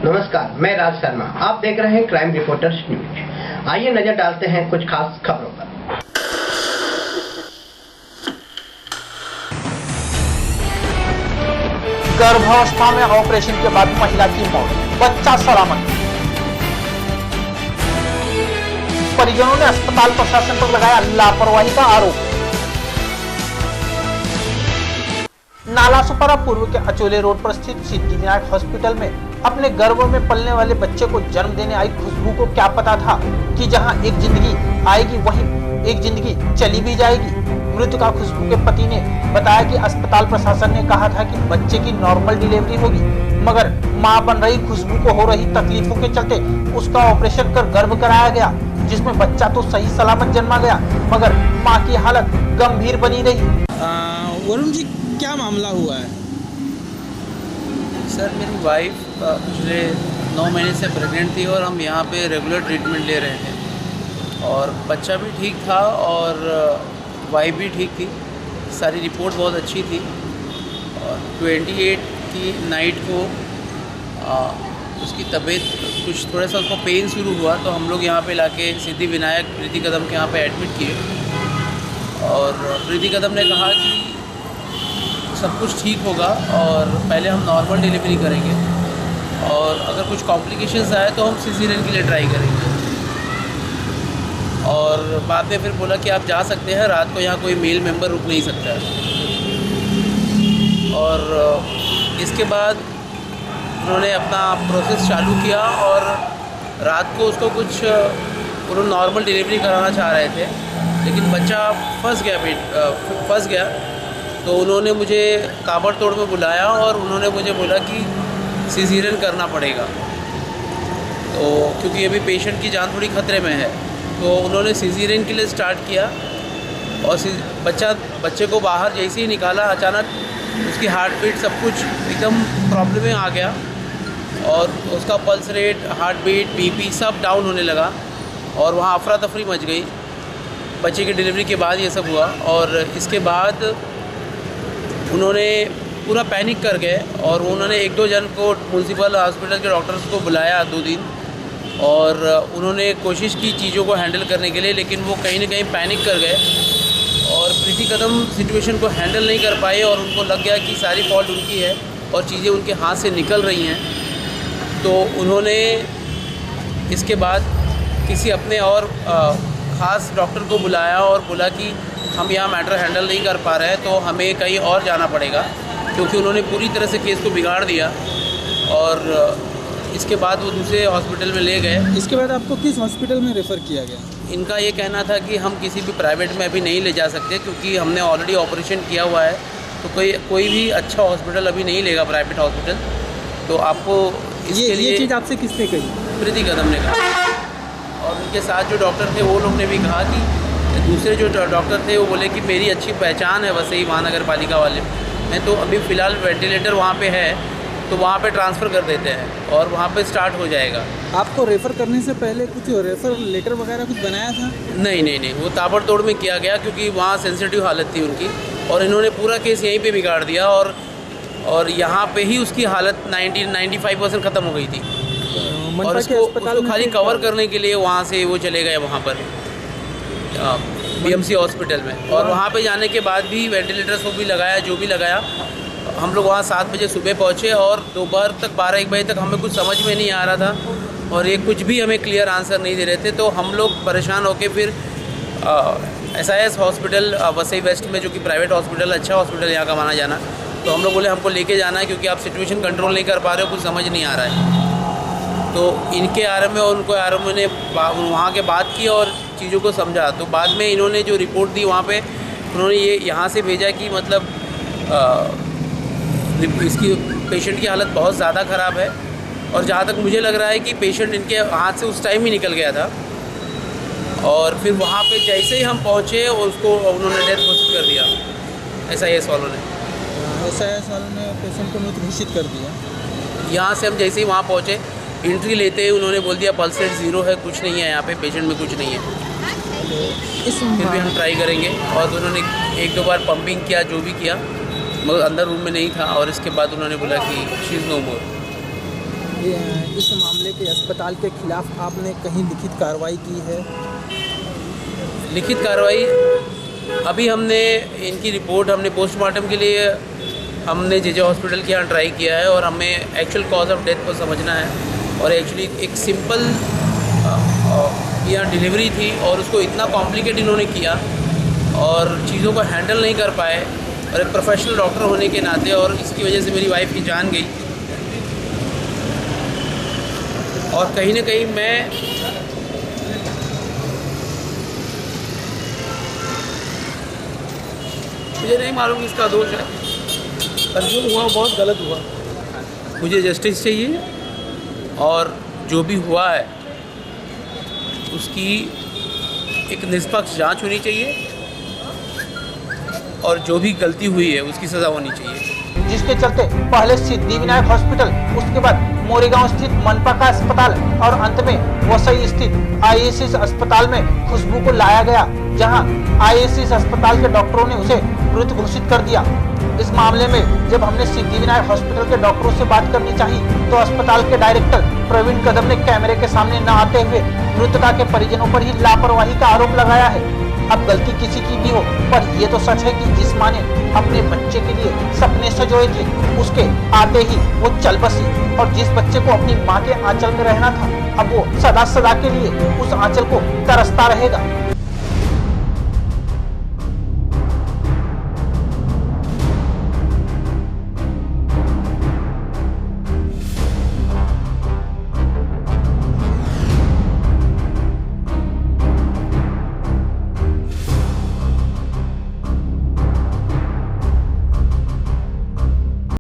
नमस्कार, मैं राज शर्मा। आप देख रहे हैं क्राइम रिपोर्टर्स न्यूज। आइए नजर डालते हैं कुछ खास खबरों पर। गर्भावस्था में ऑपरेशन के बाद महिला की मौत, बच्चा सलामत। परिजनों ने अस्पताल प्रशासन पर लगाया लापरवाही का आरोप। नालासोपारा पूर्व के अचोले रोड पर स्थित सिद्धिविनायक हॉस्पिटल में अपने गर्भ में पलने वाले बच्चे को जन्म देने आई खुशबू को क्या पता था कि जहां एक जिंदगी आएगी वहीं एक जिंदगी चली भी जाएगी। मृतका खुशबू के पति ने बताया कि अस्पताल प्रशासन ने कहा था कि बच्चे की नॉर्मल डिलीवरी होगी, मगर मां बन रही खुशबू को हो रही तकलीफों के चलते उसका ऑपरेशन कर गर्भ कराया गया, जिसमें बच्चा तो सही सलामत जन्मा गया, मगर मां की हालत गंभीर बनी रही। वरुण जी, क्या मामला हुआ है? सर, मेरी वाइफ पिछले 9 महीने से प्रेग्नेंट थी और हम यहाँ पे रेगुलर ट्रीटमेंट ले रहे थे और बच्चा भी ठीक था और वाइफ भी ठीक थी। सारी रिपोर्ट बहुत अच्छी थी और 28 की नाइट को उसकी तबीयत कुछ थोड़ा सा उसको पेन शुरू हुआ, तो हम लोग यहाँ पे लाके सिद्धिविनायक प्रीति कदम के यहाँ पे एडमिट किए और प्रीति कदम ने कहा कि सब कुछ ठीक होगा और पहले हम नॉर्मल डिलीवरी करेंगे और अगर कुछ कॉम्प्लिकेशंस आए तो हम सिजेरियन के लिए ट्राई करेंगे। और बाद में फिर बोला कि आप जा सकते हैं, रात को यहाँ कोई मेल मेंबर रुक नहीं सकता है। और इसके बाद उन्होंने अपना प्रोसेस चालू किया और रात को उसको कुछ उन्होंने नॉर्मल डिलीवरी कराना चाह रहे थे, लेकिन बच्चा फंस गया। तो उन्होंने मुझे ताबड़तोड़ में बुलाया और उन्होंने मुझे बोला कि सिजेरियन करना पड़ेगा, तो क्योंकि अभी पेशेंट की जान थोड़ी खतरे में है। तो उन्होंने सिजेरियन के लिए स्टार्ट किया और बच्चे को बाहर जैसे ही निकाला, अचानक उसकी हार्ट बीट सब कुछ एकदम प्रॉब्लम में आ गया और उसका pulse rate, heart beat, BP सब डाउन होने लगा और वहाँ अफरा तफरी मच गई। बच्चे की डिलीवरी के बाद ये सब हुआ और इसके बाद उन्होंने पूरा पैनिक कर गए और उन्होंने 1-2 जन को म्यूनसिपल हॉस्पिटल के डॉक्टर्स को बुलाया 2 दिन और उन्होंने कोशिश की चीज़ों को हैंडल करने के लिए, लेकिन वो कहीं ना कहीं पैनिक कर गए और प्रीति कदम सिचुएशन को हैंडल नहीं कर पाए और उनको लग गया कि सारी फॉल्ट उनकी है और चीज़ें उनके हाथ से निकल रही हैं। तो उन्होंने इसके बाद किसी अपने और ख़ास डॉक्टर को बुलाया और बोला कि हम यहाँ मैटर हैंडल नहीं कर पा रहे हैं, तो हमें कहीं और जाना पड़ेगा, क्योंकि उन्होंने पूरी तरह से केस को बिगाड़ दिया। और इसके बाद वो दूसरे हॉस्पिटल में ले गए। इसके बाद आपको किस हॉस्पिटल में रेफ़र किया गया? इनका ये कहना था कि हम किसी भी प्राइवेट में अभी नहीं ले जा सकते, क्योंकि हमने ऑलरेडी ऑपरेशन किया हुआ है, तो कोई भी अच्छा हॉस्पिटल अभी नहीं लेगा, प्राइवेट हॉस्पिटल। तो आपको इसके लिए ये चीज़ आपसे किसने कही? प्रीति कदम ने कहा और उनके साथ जो डॉक्टर थे वो लोग ने भी कहा कि दूसरे जो डॉक्टर थे वो बोले कि मेरी अच्छी पहचान है वसई महानगर पालिका वाले में, तो अभी फ़िलहाल वेंटिलेटर वहाँ पे है, तो वहाँ पे ट्रांसफ़र कर देते हैं और वहाँ पे स्टार्ट हो जाएगा। आपको रेफ़र करने से पहले कुछ रेफ़र लेटर वगैरह कुछ बनाया था? नहीं, वो ताबड़तोड़ में किया गया, क्योंकि वहाँ सेंसिटिव हालत थी उनकी और इन्होंने पूरा केस यहीं पर बिगाड़ दिया और यहाँ पर ही उसकी हालत 95% ख़त्म हो गई थी और उसको खाली कवर करने के लिए वहाँ से वो चले गए वहाँ पर BMC हॉस्पिटल में। और वहाँ पे जाने के बाद भी वेंटिलेटर्स को भी लगाया, जो भी लगाया। हम लोग वहाँ 7 बजे सुबह पहुँचे और दोपहर तक 12-1 बजे तक हमें कुछ समझ में नहीं आ रहा था और ये कुछ भी हमें क्लियर आंसर नहीं दे रहे थे। तो हम लोग परेशान होकर फिर SIS हॉस्पिटल वसई वेस्ट में, जो कि प्राइवेट हॉस्पिटल, अच्छा हॉस्पिटल यहाँ का माना जाना, तो हम लोग बोले हमको लेके जाना है, क्योंकि आप सिचुएशन कंट्रोल नहीं कर पा रहे हो, कुछ समझ नहीं आ रहा है। तो इनके RMO और उनको RMO ने वहाँ के बात की और चीज़ों को समझा। तो बाद में इन्होंने जो रिपोर्ट दी वहाँ पे उन्होंने ये यहाँ से भेजा कि मतलब इसकी पेशेंट की हालत बहुत ज़्यादा ख़राब है और जहाँ तक मुझे लग रहा है कि पेशेंट इनके हाथ से उस टाइम ही निकल गया था। और फिर वहाँ पे जैसे ही हम पहुँचे उसको उन्होंने डेथ घोषित कर दिया, SIS वालों ने। SIS वालों ने पेशेंट को मृत घोषित कर दिया। यहाँ से हम जैसे ही वहाँ पहुँचे, एंट्री लेते ही उन्होंने बोल दिया पल्स रेट 0 है, कुछ नहीं है यहाँ पे, पेशेंट में कुछ नहीं है। फिर भी हम ट्राई करेंगे और उन्होंने 1-2 बार पंपिंग किया, जो भी किया, मगर अंदर रूम में नहीं था और इसके बाद उन्होंने बोला कि शी इज़ नो मोर। इस मामले के अस्पताल के खिलाफ आपने कहीं लिखित कार्रवाई की है? लिखित कार्रवाई अभी हमने इनकी रिपोर्ट हमने पोस्टमार्टम के लिए हमने जेजे हॉस्पिटल के यहाँ ट्राई किया है और हमें एक्चुअल कॉज ऑफ डेथ को समझना है। और एक्चुअली एक सिंपल यहाँ डिलीवरी थी और उसको इतना कॉम्प्लिकेट इन्होंने किया और चीज़ों को हैंडल नहीं कर पाए, और एक प्रोफेशनल डॉक्टर होने के नाते, और इसकी वजह से मेरी वाइफ की जान गई। और कहीं ना कहीं मैं मुझे नहीं मालूम किसका दोष है, पर जो हुआ बहुत गलत हुआ। मुझे जस्टिस चाहिए और जो भी हुआ है उसकी एक निष्पक्ष जांच होनी चाहिए और जो भी गलती हुई है उसकी सज़ा होनी चाहिए। जिसके चलते पहले सिद्धिविनायक हॉस्पिटल, उसके बाद मोरेगांव स्थित मनपा का अस्पताल और अंत में वसई स्थित आईएसएस अस्पताल में खुशबू को लाया गया, जहां आईएसएस अस्पताल के डॉक्टरों ने उसे मृत घोषित कर दिया। इस मामले में जब हमने सिद्धिविनायक हॉस्पिटल के डॉक्टरों से बात करनी चाहिए तो अस्पताल के डायरेक्टर प्रवीण कदम ने कैमरे के सामने न आते हुए मृतका के परिजनों पर ही लापरवाही का आरोप लगाया है। अब गलती किसी की भी हो, पर ये तो सच है कि जिस माँ ने अपने बच्चे के लिए सपने सजोए थे, उसके आते ही वो चल बसी, और जिस बच्चे को अपनी माँ के आंचल में रहना था, अब वो सदा सदा के लिए उस आंचल को तरसता रहेगा।